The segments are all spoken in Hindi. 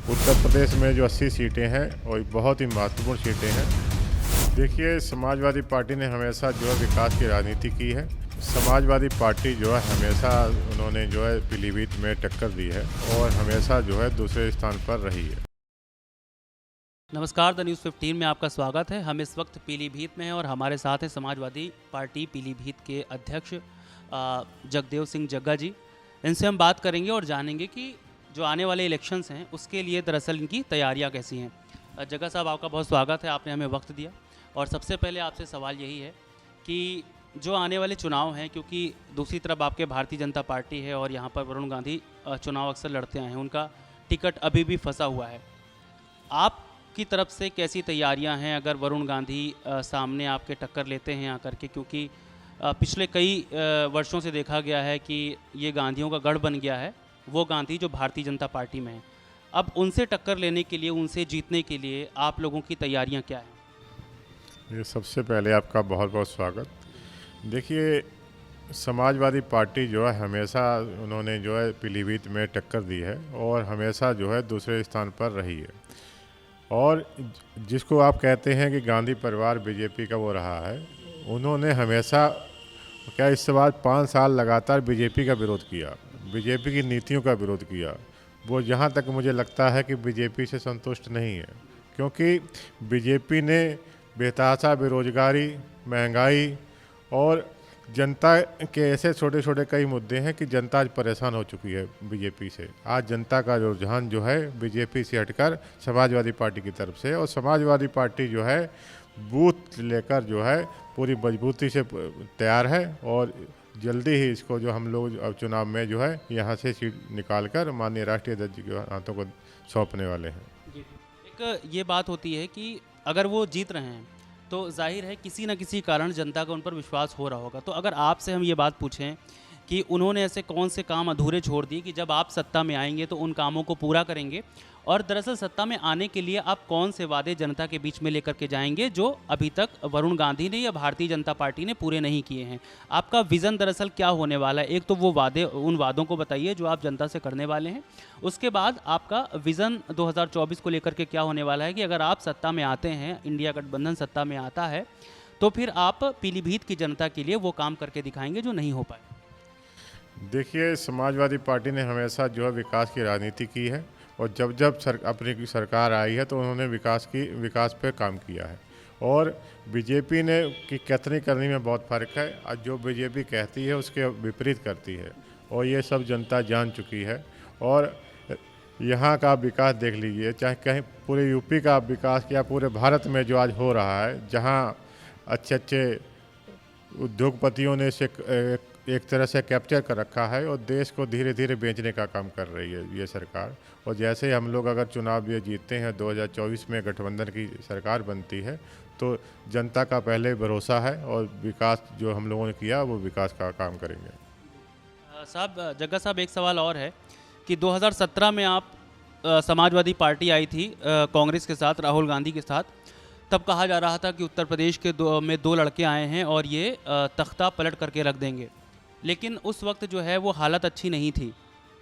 उत्तर प्रदेश में जो 80 सीटें हैं और बहुत ही महत्वपूर्ण सीटें हैं। देखिए, समाजवादी पार्टी ने हमेशा जो है विकास की राजनीति की है। समाजवादी पार्टी जो है हमेशा उन्होंने जो है पीलीभीत में टक्कर दी है और हमेशा जो है दूसरे स्थान पर रही है। नमस्कार, द न्यूज़ 15 में आपका स्वागत है। हम इस वक्त पीलीभीत में हैं और हमारे साथ हैं समाजवादी पार्टी पीलीभीत के अध्यक्ष जगदेव सिंह जग्गा जी। इनसे हम बात करेंगे और जानेंगे कि जो आने वाले इलेक्शंस हैं उसके लिए दरअसल इनकी तैयारियां कैसी हैं। जग्गा साहब, आपका बहुत स्वागत है, आपने हमें वक्त दिया। और सबसे पहले आपसे सवाल यही है कि जो आने वाले चुनाव हैं, क्योंकि दूसरी तरफ आपके भारतीय जनता पार्टी है और यहाँ पर वरुण गांधी चुनाव अक्सर लड़ते आए हैं, उनका टिकट अभी भी फंसा हुआ है। आप की तरफ से कैसी तैयारियां हैं अगर वरुण गांधी सामने आपके टक्कर लेते हैं आकर के, क्योंकि पिछले कई वर्षों से देखा गया है कि ये गांधियों का गढ़ बन गया है, वो गांधी जो भारतीय जनता पार्टी में है। अब उनसे टक्कर लेने के लिए, उनसे जीतने के लिए आप लोगों की तैयारियां क्या हैं? ये सबसे पहले आपका बहुत बहुत स्वागत। देखिए, समाजवादी पार्टी जो है हमेशा उन्होंने जो है पीलीभीत में टक्कर दी है और हमेशा जो है दूसरे स्थान पर रही है। और जिसको आप कहते हैं कि गांधी परिवार बीजेपी का वो रहा है, उन्होंने हमेशा क्या इसके बाद 5 साल लगातार बीजेपी का विरोध किया, बीजेपी की नीतियों का विरोध किया। वो यहाँ तक मुझे लगता है कि बीजेपी से संतुष्ट नहीं है, क्योंकि बीजेपी ने बेतहाशा बेरोजगारी, महंगाई और जनता के ऐसे छोटे छोटे कई मुद्दे हैं कि जनता आज परेशान हो चुकी है बीजेपी से। आज जनता का रुझान जो है बीजेपी से हटकर समाजवादी पार्टी की तरफ से, और समाजवादी पार्टी जो है बूथ लेकर जो है पूरी मजबूती से तैयार है और जल्दी ही इसको जो हम लोग अब चुनाव में जो है यहाँ से सीट निकालकर माननीय राष्ट्रीय अध्यक्ष जी के हाथों को सौंपने वाले हैं। जी, एक ये बात होती है कि अगर वो जीत रहे हैं तो जाहिर है किसी न किसी कारण जनता का उन पर विश्वास हो रहा होगा। तो अगर आपसे हम ये बात पूछें कि उन्होंने ऐसे कौन से काम अधूरे छोड़ दिए कि जब आप सत्ता में आएंगे तो उन कामों को पूरा करेंगे, और दरअसल सत्ता में आने के लिए आप कौन से वादे जनता के बीच में लेकर के जाएंगे जो अभी तक वरुण गांधी ने या भारतीय जनता पार्टी ने पूरे नहीं किए हैं। आपका विज़न दरअसल क्या होने वाला है? एक तो वो वादे, उन वादों को बताइए जो आप जनता से करने वाले हैं। उसके बाद आपका विज़न 2024 को लेकर के क्या होने वाला है कि अगर आप सत्ता में आते हैं, इंडिया गठबंधन सत्ता में आता है, तो फिर आप पीलीभीत की जनता के लिए वो काम करके दिखाएंगे जो नहीं हो पाए। देखिए, समाजवादी पार्टी ने हमेशा जो है विकास की राजनीति की है और जब जब अपनी सरकार आई है तो उन्होंने विकास पे काम किया है। और बीजेपी ने की कथनी करनी में बहुत फ़र्क है। आज जो बीजेपी कहती है उसके विपरीत करती है, और ये सब जनता जान चुकी है। और यहाँ का विकास देख लीजिए, चाहे कहीं पूरे यूपी का विकास या पूरे भारत में जो आज हो रहा है, जहाँ अच्छे अच्छे उद्योगपतियों ने इसे एक तरह से कैप्चर कर रखा है और देश को धीरे धीरे बेचने का काम कर रही है ये सरकार। और जैसे ही हम लोग अगर चुनाव ये जीतते हैं, 2024 में गठबंधन की सरकार बनती है, तो जनता का पहले भरोसा है और विकास जो हम लोगों ने किया वो विकास का काम करेंगे। साहब, जग्गा साहब, एक सवाल और है कि 2017 में आप समाजवादी पार्टी आई थी कांग्रेस के साथ, राहुल गांधी के साथ। तब कहा जा रहा था कि उत्तर प्रदेश के दो लड़के आए हैं और ये तख्ता पलट करके रख देंगे, लेकिन उस वक्त जो है वो हालत अच्छी नहीं थी।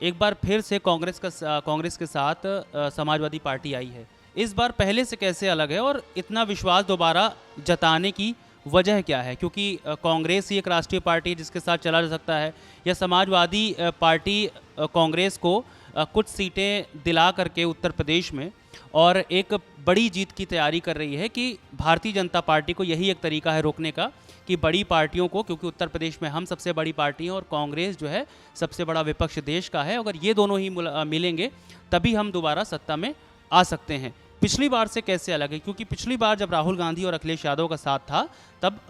एक बार फिर से कांग्रेस के साथ समाजवादी पार्टी आई है। इस बार पहले से कैसे अलग है और इतना विश्वास दोबारा जताने की वजह क्या है? क्योंकि कांग्रेस ही एक राष्ट्रीय पार्टी है जिसके साथ चला जा सकता है, या समाजवादी पार्टी कांग्रेस को कुछ सीटें दिला करके उत्तर प्रदेश में और एक बड़ी जीत की तैयारी कर रही है कि भारतीय जनता पार्टी को यही एक तरीका है रोकने का कि बड़ी पार्टियों को, क्योंकि उत्तर प्रदेश में हम सबसे बड़ी पार्टी हैं और कांग्रेस जो है सबसे बड़ा विपक्ष देश का है, अगर ये दोनों ही मिलेंगे तभी हम दोबारा सत्ता में आ सकते हैं। पिछली बार से कैसे अलग है? क्योंकि पिछली बार जब राहुल गांधी और अखिलेश यादव का साथ था तब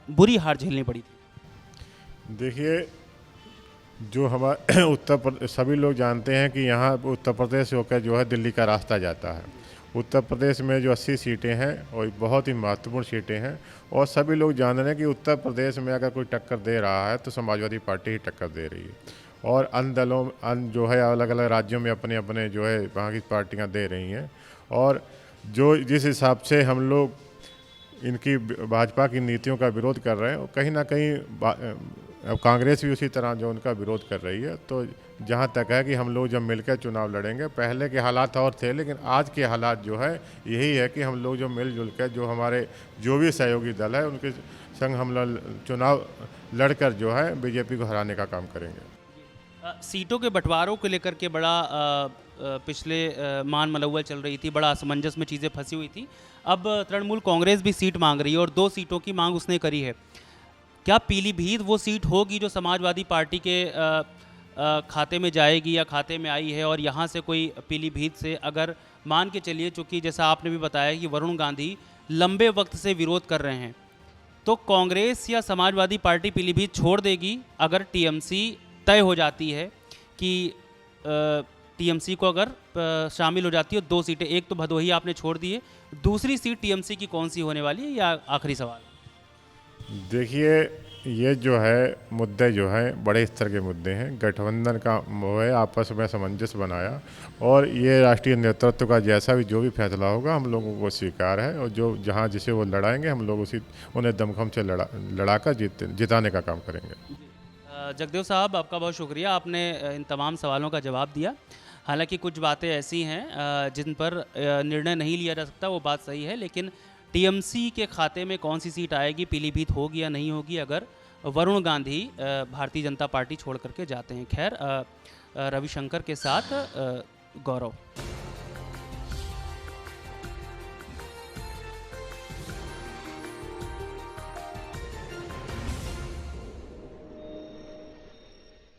बुरी हार झेलनी पड़ी थी। देखिए, जो हमारे सभी लोग जानते हैं कि यहाँ उत्तर प्रदेश होकर जो है दिल्ली का रास्ता जाता है। उत्तर प्रदेश में जो 80 सीटें हैं और बहुत ही महत्वपूर्ण सीटें हैं, और सभी लोग जान रहे हैं कि उत्तर प्रदेश में अगर कोई टक्कर दे रहा है तो समाजवादी पार्टी ही टक्कर दे रही है। और अन्य दलों जो है अलग अलग राज्यों में अपने अपने जो है वहाँ की पार्टियाँ दे रही हैं। और जो जिस हिसाब से हम लोग इनकी भाजपा की नीतियों का विरोध कर रहे हैं, और कहीं ना कहीं अब कांग्रेस भी उसी तरह जो उनका विरोध कर रही है, तो जहाँ तक है कि हम लोग जब मिलकर चुनाव लड़ेंगे, पहले के हालात और थे लेकिन आज के हालात जो है यही है कि हम लोग जो मिलजुल कर जो हमारे जो भी सहयोगी दल है उनके संग हम लोग चुनाव लड़कर जो है बीजेपी को हराने का काम करेंगे। सीटों के बंटवारों को लेकर के बड़ा पिछले मान मलौवल चल रही थी, बड़ा असमंजस में चीज़ें फंसी हुई थी। अब तृणमूल कांग्रेस भी सीट मांग रही है और 2 सीटों की मांग उसने करी है। क्या पीलीभीत वो सीट होगी जो समाजवादी पार्टी के खाते में जाएगी या खाते में आई है, और यहाँ से कोई पीलीभीत से अगर मान के चलिए, चूँकि जैसा आपने भी बताया कि वरुण गांधी लंबे वक्त से विरोध कर रहे हैं, तो कांग्रेस या समाजवादी पार्टी पीलीभीत छोड़ देगी अगर टीएमसी तय हो जाती है कि टीएमसी को अगर शामिल हो जाती है 2 सीटें। एक तो भदोही आपने छोड़ दी है, दूसरी सीट टीएमसी की कौन सी होने वाली है, या आखिरी सवाल? देखिए, ये जो है मुद्दे जो हैं बड़े स्तर के मुद्दे हैं। गठबंधन का वो है आपस में सामंजस्य बनाया, और ये राष्ट्रीय नेतृत्व का जैसा भी जो भी फैसला होगा हम लोगों को स्वीकार है, और जो जहाँ जिसे वो लड़ाएंगे हम लोग उन्हें दमखम से लड़ाकर जिताने का काम करेंगे। जगदेव साहब, आपका बहुत शुक्रिया, आपने इन तमाम सवालों का जवाब दिया। हालांकि कुछ बातें ऐसी हैं जिन पर निर्णय नहीं लिया जा सकता, वो बात सही है, लेकिन टीएमसी के खाते में कौन सी सीट आएगी, पीलीभीत होगी या नहीं होगी अगर वरुण गांधी भारतीय जनता पार्टी छोड़ करके जाते हैं। खैर, रविशंकर के साथ गौरव।